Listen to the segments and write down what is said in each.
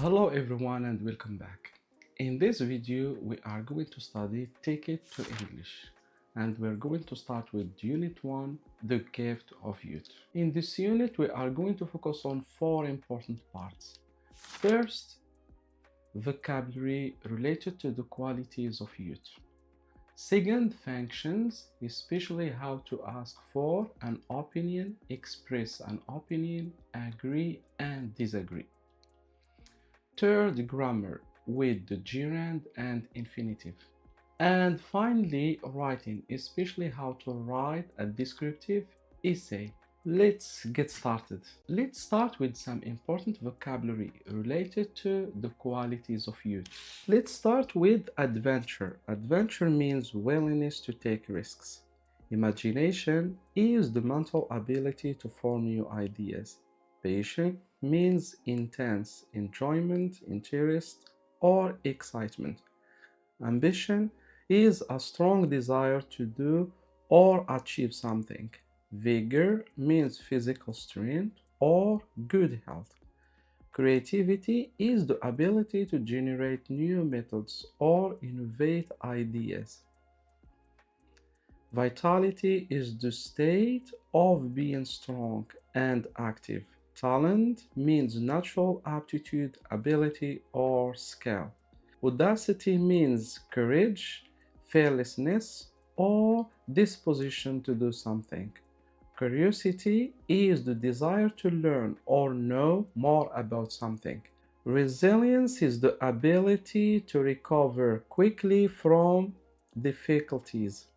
Hello everyone and welcome back. In this video we are going to study Take It to English, and we're going to start with Unit 1, The Gift of Youth. In this unit we are going to focus on four important parts. First, vocabulary related to the qualities of youth. Second, functions, especially how to ask for an opinion, express an opinion, agree and disagree. Third, grammar with the gerund and infinitive. And finally, writing, especially how to write a descriptive essay. Let's get started. Let's start with some important vocabulary related to the qualities of youth. Let's start with adventure. Adventure means willingness to take risks. Imagination is the mental ability to form new ideas. Patience means intense enjoyment, interest, or excitement. Ambition is a strong desire to do or achieve something. Vigor means physical strength or good health. Creativity is the ability to generate new methods or innovate ideas. Vitality is the state of being strong and active. Talent means natural aptitude, ability, or skill. Audacity means courage, fearlessness, or disposition to do something. Curiosity is the desire to learn or know more about something. Resilience is the ability to recover quickly from difficulties.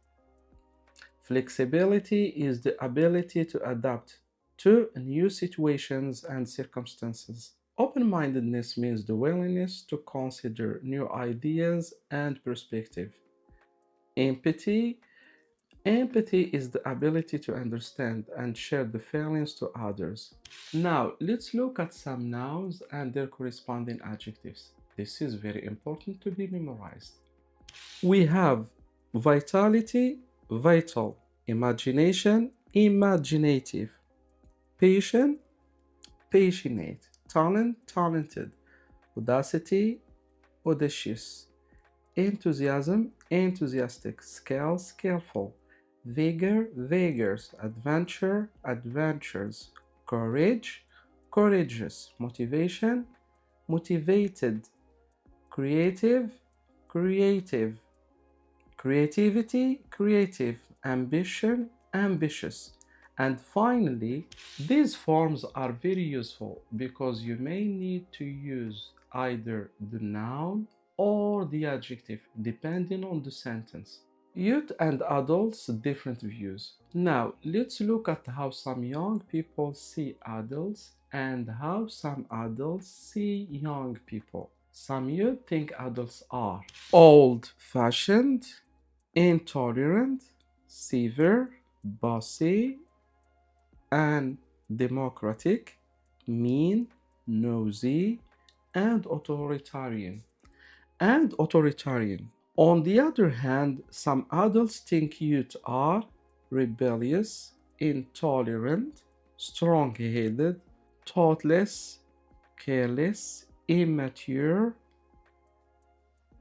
Flexibility is the ability to adapt to new situations and circumstances. Open-mindedness means the willingness to consider new ideas and perspective. Empathy Empathy is the ability to understand and share the feelings to others. Now, let's look at some nouns and their corresponding adjectives. This is very important to be memorized. We have vitality, vital, imagination, imaginative, patient, passionate, talent, talented, audacity, audacious, enthusiasm, enthusiastic, skill, skillful, vigor, vigorous, adventure, adventures, courage, courageous, motivation, motivated, creative, creative, creativity, creative, ambition, ambitious. And finally, these forms are very useful because you may need to use either the noun or the adjective depending on the sentence. Youth and adults, different views. Now, let's look at how some young people see adults and how some adults see young people. Some youth think adults are old-fashioned, intolerant, severe, bossy, and democratic, mean, nosy, and authoritarian. On the other hand, some adults think youth are rebellious, intolerant, strong-headed, thoughtless, careless, immature,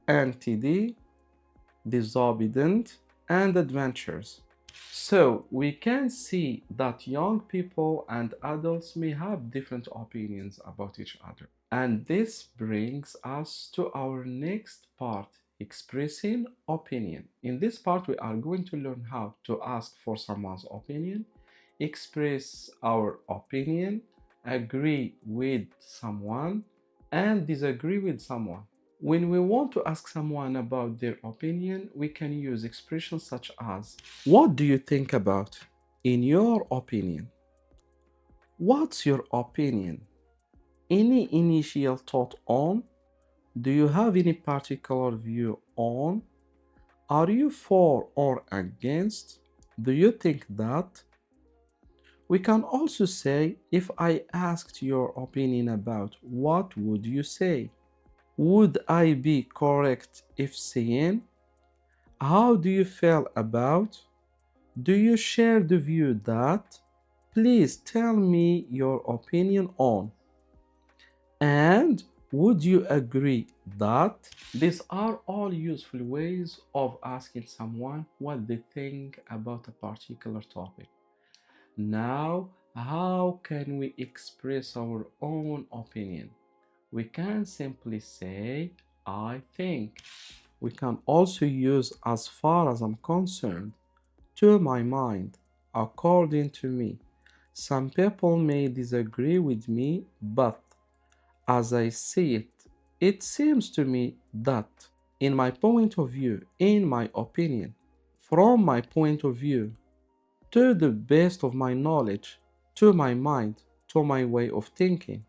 anti, disobedient, and adventurous. So we can see that young people and adults may have different opinions about each other. And this brings us to our next part, expressing opinion. In this part, we are going to learn how to ask for someone's opinion, express our opinion, agree with someone, and disagree with someone. When we want to ask someone about their opinion, we can use expressions such as, what do you think about? In your opinion. What's your opinion? Any initial thought on? Do you have any particular view on? Are you for or against? Do you think that? We can also say, if I asked your opinion about, what would you say? Would I be correct if saying? How do you feel about? Do you share the view that? Please tell me your opinion on. And Would you agree that? These are all useful ways of asking someone what they think about a particular topic. Now, how can we express our own opinion? We can simply say, I think. We can also use as far as I'm concerned, to my mind, according to me. Some people may disagree with me, but as I see it, it seems to me that, in my point of view, in my opinion, from my point of view, to the best of my knowledge, to my mind, to my way of thinking,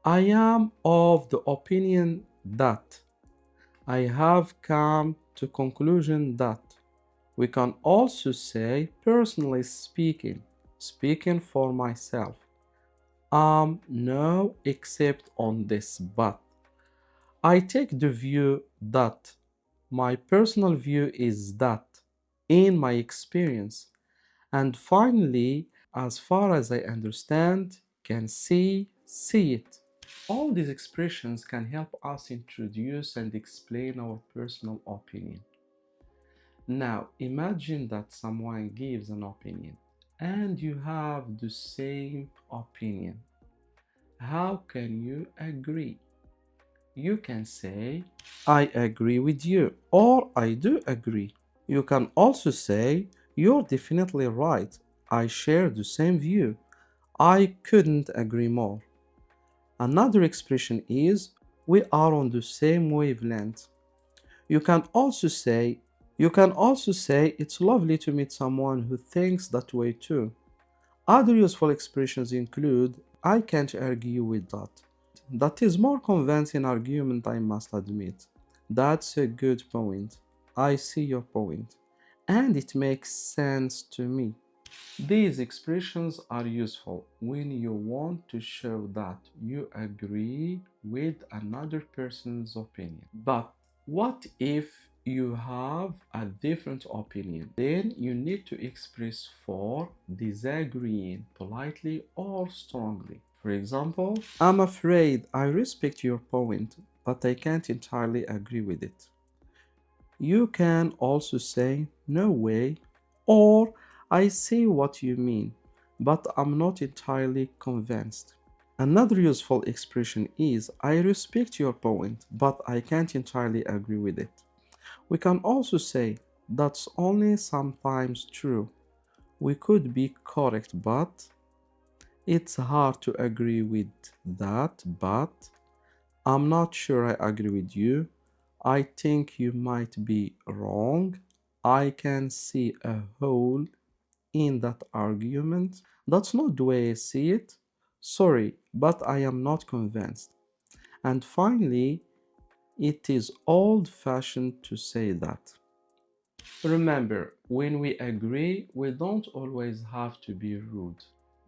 I am of the opinion that I have come to conclusion that. We can also say, personally speaking, speaking for myself, no except on this, but I take the view that my personal view is that, in my experience, and finally, as far as I understand, can see it. All these expressions can help us introduce and explain our personal opinion. Now, imagine that someone gives an opinion and you have the same opinion. How can you agree? You can say, I agree with you, or I do agree. You can also say, you're definitely right. I share the same view. I couldn't agree more. Another expression is, we are on the same wavelength. You can also say, it's lovely to meet someone who thinks that way too. Other useful expressions include, I can't argue with that. That is more convincing argument, I must admit. That's a good point. I see your point. And it makes sense to me. These expressions are useful when you want to show that you agree with another person's opinion. But what if you have a different opinion? Then you need to express for disagreeing politely or strongly. For example, I'm afraid I respect your point, but I can't entirely agree with it. You can also say, no way, or I see what you mean, but I'm not entirely convinced. Another useful expression is, I respect your point, but I can't entirely agree with it. We can also say, that's only sometimes true. We could be correct, but it's hard to agree with that, but I'm not sure I agree with you. I think you might be wrong. I can see a hole in that argument. That's not the way I see it. Sorry, but I am not convinced. And finally, it is old fashioned to say that. Remember, when we agree, we don't always have to be rude.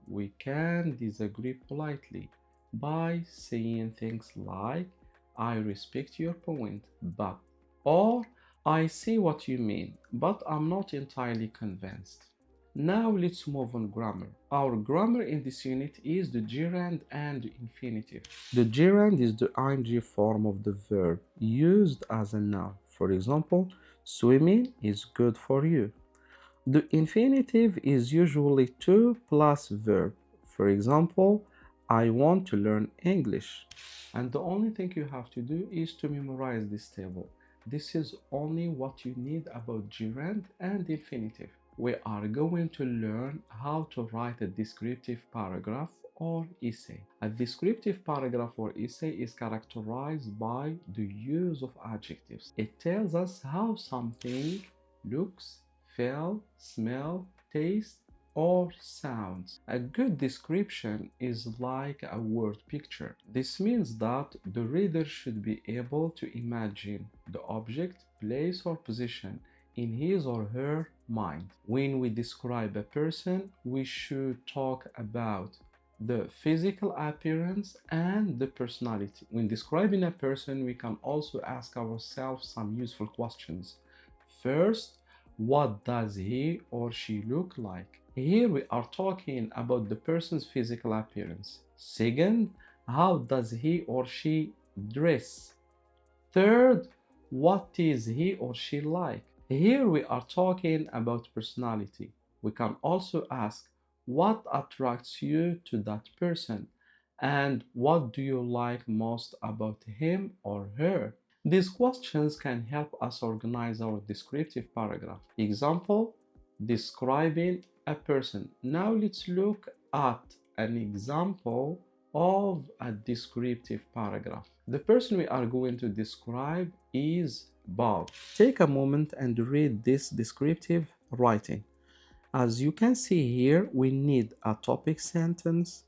We can disagree politely by saying things like, I respect your point, but, or I see what you mean, but I'm not entirely convinced. Now let's move on grammar. Our grammar in this unit is the gerund and the infinitive. The gerund is the ing form of the verb used as a noun. For example, swimming is good for you. The infinitive is usually to plus verb. For example, I want to learn English. And the only thing you have to do is to memorize this table. This is only what you need about gerund and infinitive. We are going to learn how to write a descriptive paragraph or essay. A descriptive paragraph or essay is characterized by the use of adjectives. It tells us how something looks, feel, smell, taste, or sounds. A good description is like a word picture. This means that the reader should be able to imagine the object, place, or position in his or her mind. When we describe a person, we should talk about the physical appearance and the personality. When describing a person, we can also ask ourselves some useful questions. First, what does he or she look like? Here we are talking about the person's physical appearance. Second, how does he or she dress? Third, what is he or she like? Here we are talking about personality. We can also ask what attracts you to that person and what do you like most about him or her? These questions can help us organize our descriptive paragraph. Example, describing a person. Now let's look at an example of a descriptive paragraph. The person we are going to describe is Bob. Take a moment and read this descriptive writing. As you can see here, we need a topic sentence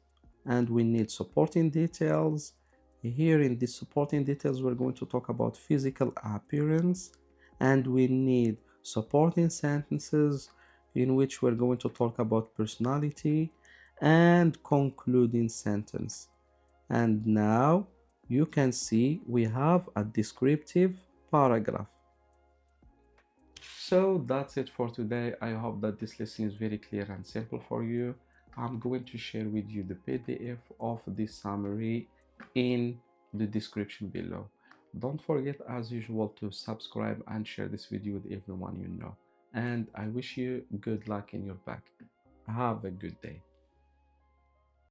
and we need supporting details. Here in these supporting details, we're going to talk about physical appearance, and we need supporting sentences in which we're going to talk about personality and concluding sentence. And now you can see we have a descriptive paragraph. So that's it for today. I hope that this lesson is very clear and simple for you. I'm going to share with you the PDF of this summary in the description below. Don't forget, as usual, to subscribe and share this video with everyone you know. And I wish you good luck in your back. Have a good day.